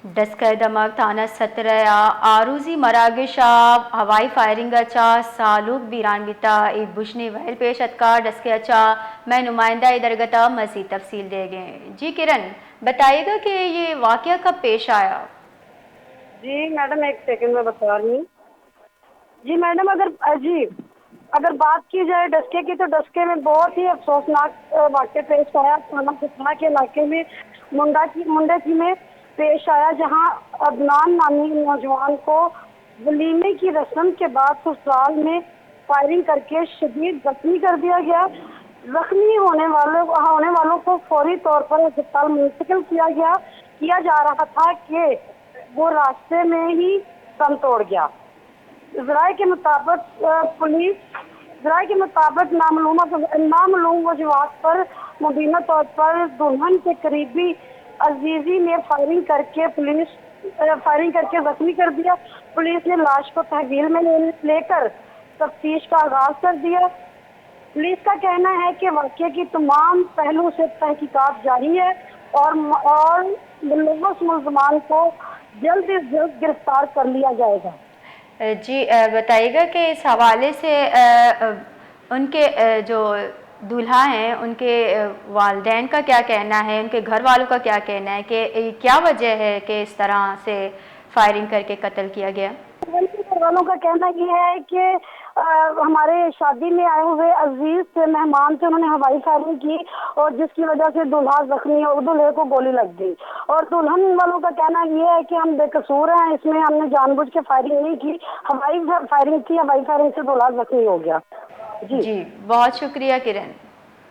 डस्कर दमक थाना 17 आरूजी मरागिशा हवाई फायरिंग अच्छा सालुक बीरानविता एक बुशनी वहल पेश अतकार डस्के अच्छा मैं नुमाइंदा इधरगता मज़ीद तफसील दे गए। जी किरण, बताइएगा कि ये वाक़या कब पेश आया। जी मैडम, एक सेकंड में बता रही हूँ। जी मैडम, अगर बात की जाए डस्के की, तो डस्के में बहुत ही अफसोसनाक वाक़या पेश आया। थाना सतना के इलाके में मुंडा की में पेश आया, जहां अदनान नामी नौजवान को वलीमे की रस्म के बाद ससुराल में फायरिंग करके शदीद जख्मी कर दिया गया। जख्मी होने वालों को फौरी तौर पर अस्पताल मुंतकिल किया जा रहा था कि वो रास्ते में ही दम तोड़ गया। ज़राए के मुताबिक नामालूम वजूहात पर मुबीना तौर पर दुल्हन के करीबी अजीजी ने फायरिंग करके जख्मी कर दिया। पुलिस ने लाश को तहवील में लेकर तफ्तीश का आगाज कर दिया। पुलिस का कहना है कि वाक़ये की तमाम पहलू से तहकीकात जारी है और मुलव्वस मुल्ज़मान को जल्द से जल्द गिरफ्तार कर लिया जाएगा। जी बताइएगा कि इस हवाले से उनके जो दूल्हा हैं उनके वालिदैन का क्या कहना है, उनके घर वालों का क्या कहना है कि क्या वजह है कि इस तरह से फायरिंग करके कत्ल किया गया। घर वालों का कहना ये है कि हमारे शादी में आए हुए अजीज थे, मेहमान थे, उन्होंने हवाई फायरिंग की और जिसकी वजह से दूल्हा जख्मी और दूल्हे को गोली लग गई। और दुल्हन वालों का कहना ये है कि हम बेकसूर हैं, इसमें हमने जानबूझ के फायरिंग नहीं की, हवाई फायरिंग की, हवाई फायरिंग से दूल्हा जख्मी हो गया। जी जी बहुत शुक्रिया किरण।